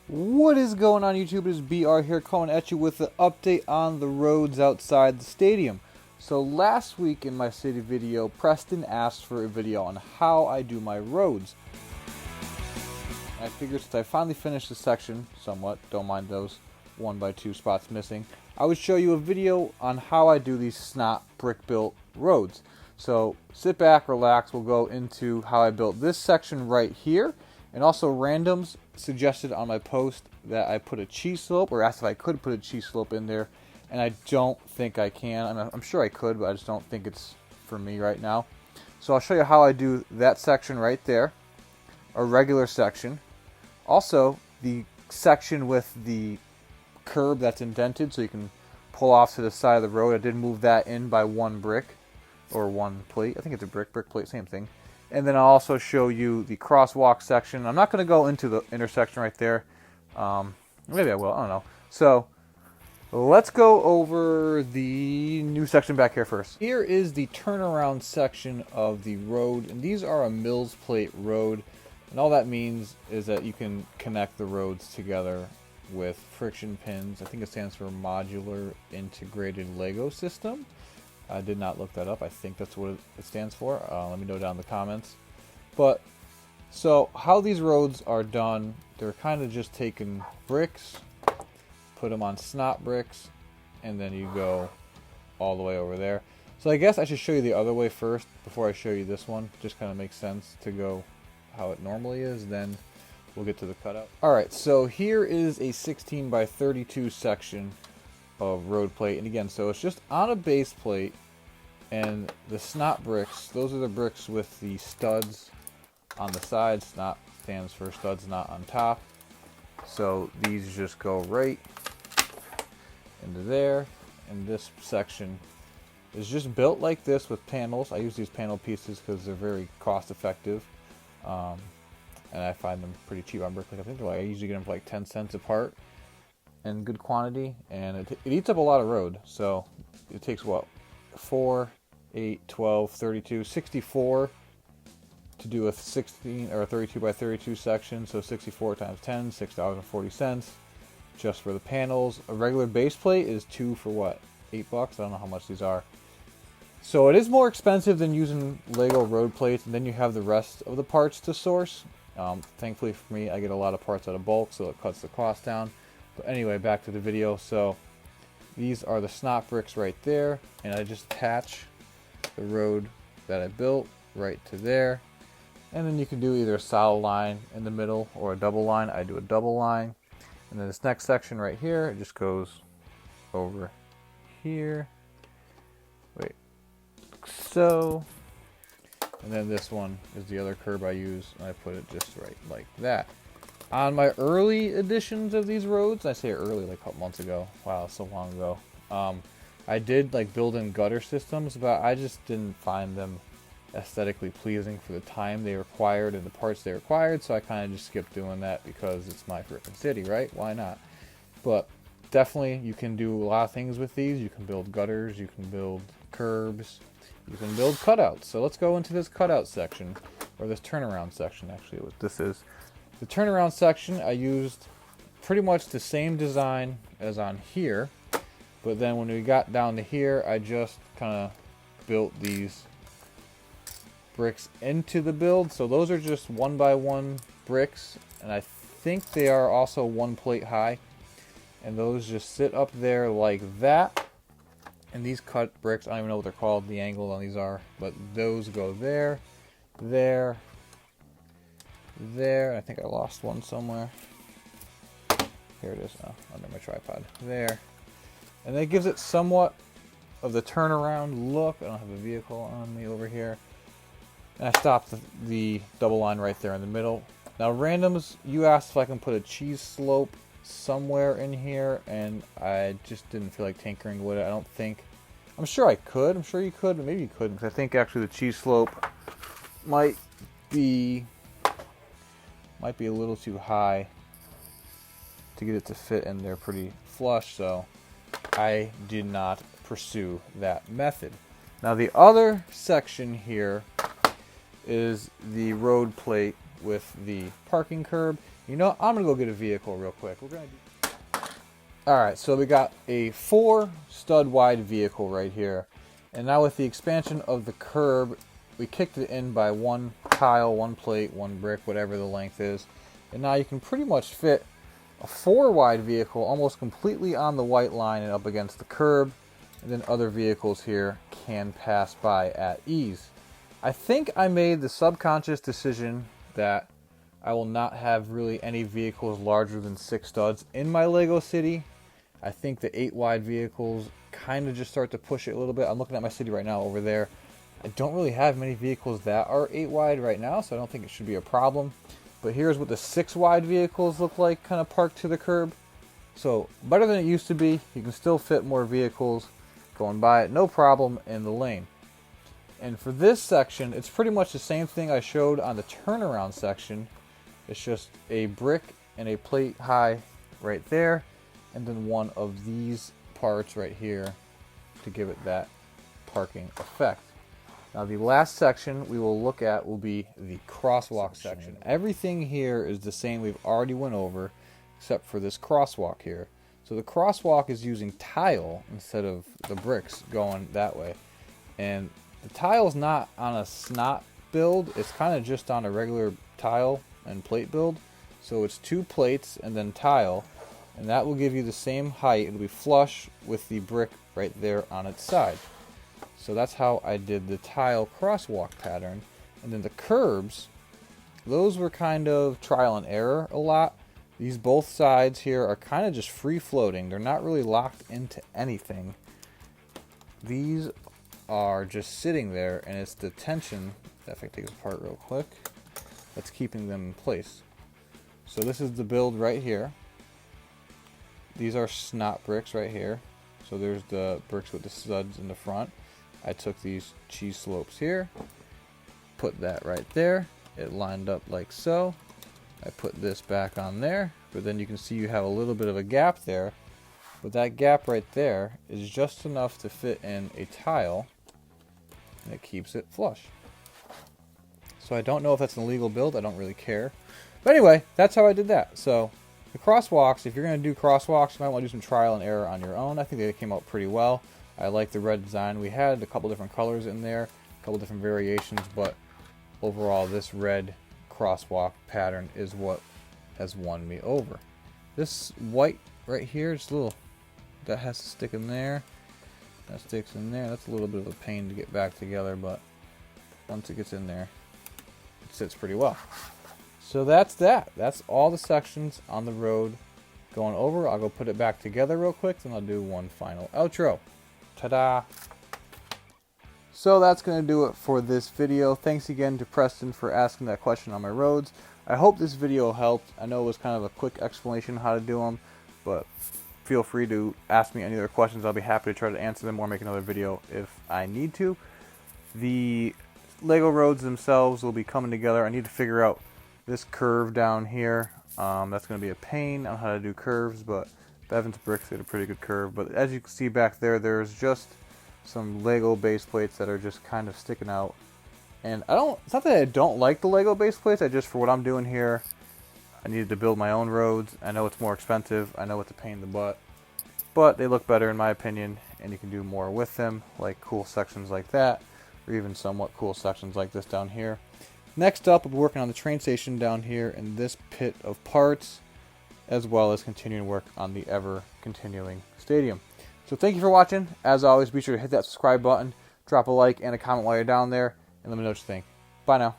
What is going on, YouTube? It is BR here coming at you with an update on the roads outside the stadium. So last week in my city video, Preston asked for a video on how I do my roads. I figured since I finally finished the section somewhat, don't mind those 1x2 spots missing, I would show you a video on how I do these snot brick built roads. So sit back, relax, we'll go into how I built this section right here. And also randoms suggested on my post that I put a cheese slope, or asked if I could put a cheese slope in there, and I don't think I can. I'm sure I could, but I just don't think it's for me right now. So I'll show you how I do that section right there, a regular section. Also, the section with the curb that's indented so you can pull off to the side of the road. I did move that in by one brick, or one plate. I think it's a brick plate, same thing. And then I'll also show you the crosswalk section. I'm not going to go into the intersection right there. Maybe I will. I don't know. So let's go over the new section back here first. Here is the turnaround section of the road. And these are a Mills plate road. And all that means is that you can connect the roads together with friction pins. I think it stands for Modular Integrated Lego System. I did not look that up. I think that's what it stands for. Let me know down in the comments. But, so how these roads are done, they're kind of just taking bricks, put them on snot bricks, and then you go all the way over there. So I guess I should show you the other way first before I show you this one. Just kind of makes sense to go how it normally is, then we'll get to the cutout. Alright, so here is a 16 by 32 section of road plate, and again, so it's just on a base plate, and the snot bricks, those are the bricks with the studs on the side. Snot stands for studs not on top, so these just go right into there. And this section is just built like this with panels. I use these panel pieces because they're very cost effective, and I find them pretty cheap on Bricklink. I think I usually get them for like 10 cents a part in good quantity, and it eats up a lot of road. So it takes what, 4, 8, 12, 32, 64 to do a 16 or a 32 by 32 section. So 64 times 10, $6.40 just for the panels. A regular base plate is 2 for what, $8? I don't know how much these are. So it is more expensive than using Lego road plates, and then you have the rest of the parts to source. Thankfully for me, I get a lot of parts out of bulk, so it cuts the cost down. But anyway, back to the video. So these are the snot bricks right there, and I just attach the road that I built right to there. And then you can do either a solid line in the middle or a double line. I do a double line. And then this next section right here, it just goes over here. Wait, like so. And then this one is the other curb I use, and I put it just right like that. On my early editions of these roads, I say early, like a couple months ago. Wow, so long ago. I did like build in gutter systems, but I just didn't find them aesthetically pleasing for the time they required and the parts they required. So I kind of just skipped doing that because it's my freaking city, right? Why not? But definitely, you can do a lot of things with these. You can build gutters, you can build curbs, you can build cutouts. So let's go into this cutout section, or this turnaround section. Actually, what this is. The turnaround section, I used pretty much the same design as on here, but then when we got down to here, I just kind of built these bricks into the build. So those are just 1x1 bricks, and I think they are also 1 plate high, and those just sit up there like that. And these cut bricks, I don't even know what they're called, the angle on these are, but those go there, there, there. I think I lost one somewhere. Here it is, under my tripod. There. And that gives it somewhat of the turnaround look. I don't have a vehicle on me over here. And I stopped the double line right there in the middle. Now randoms, you asked if I can put a cheese slope somewhere in here, and I just didn't feel like tinkering with it. I don't think, I'm sure I could. I'm sure you could, but maybe you couldn't, because I think actually the cheese slope might be a little too high to get it to fit in there pretty flush, so I did not pursue that method. Now the other section here is the road plate with the parking curb. You know, I'm going to go get a vehicle real quick. Alright, so we got a 4 stud wide vehicle right here. And now with the expansion of the curb, we kicked it in by 1 tile, 1 plate, 1 brick, whatever the length is. And now you can pretty much fit a 4 wide vehicle almost completely on the white line and up against the curb. And then other vehicles here can pass by at ease. I think I made the subconscious decision that I will not have really any vehicles larger than 6 studs in my Lego city. I think the 8 wide vehicles kind of just start to push it a little bit. I'm looking at my city right now over there. I don't really have many vehicles that are 8 wide right now, so I don't think it should be a problem. But here's what the 6 wide vehicles look like, kind of parked to the curb. So better than it used to be. You can still fit more vehicles going by it, no problem, in the lane. And for this section, it's pretty much the same thing I showed on the turnaround section. It's just a brick and a plate high right there, and then one of these parts right here to give it that parking effect. Now the last section we will look at will be the crosswalk section. Everything here is the same we've already went over, except for this crosswalk here. So the crosswalk is using tile instead of the bricks going that way. And the tile's not on a snot build, it's kind of just on a regular tile and plate build. So it's 2 plates and then tile, and that will give you the same height. It'll be flush with the brick right there on its side. So that's how I did the tile crosswalk pattern. And then the curbs, those were kind of trial and error a lot. These both sides here are kind of just free floating. They're not really locked into anything. These are just sitting there, and it's the tension, if I take this apart real quick, that's keeping them in place. So this is the build right here. These are snot bricks right here. So there's the bricks with the studs in the front. I took these cheese slopes here, put that right there. It lined up like so. I put this back on there, but then you can see you have a little bit of a gap there. But that gap right there is just enough to fit in a tile, and it keeps it flush. So I don't know if that's an illegal build. I don't really care. But anyway, that's how I did that. So the crosswalks, if you're going to do crosswalks, you might want to do some trial and error on your own. I think they came out pretty well. I like the red design. We had a couple different colors in there, a couple different variations, but overall this red crosswalk pattern is what has won me over. This white right here, just a little, that has to stick in there. That sticks in there. That's a little bit of a pain to get back together, but once it gets in there, it sits pretty well. So that's that. That's all the sections on the road going over. I'll go put it back together real quick, then I'll do one final outro. Ta-da! So that's going to do it for this video. Thanks again to Preston for asking that question on my roads. I hope this video helped. I know it was kind of a quick explanation how to do them, but feel free to ask me any other questions. I'll be happy to try to answer them or make another video if I need to. The Lego roads themselves will be coming together. I need to figure out this curve down here. That's going to be a pain on how to do curves, but Bevan's Bricks did a pretty good curve. But as you can see back there, there's just some Lego base plates that are just kind of sticking out. And it's not that I don't like the Lego base plates, I just, for what I'm doing here, I needed to build my own roads. I know it's more expensive, I know it's a pain in the butt, but they look better in my opinion, and you can do more with them, like cool sections like that, or even somewhat cool sections like this down here. Next up, we'll be working on the train station down here in this pit of parts, as well as continuing work on the ever-continuing stadium. So thank you for watching. As always, be sure to hit that subscribe button, drop a like and a comment while you're down there, and let me know what you think. Bye now.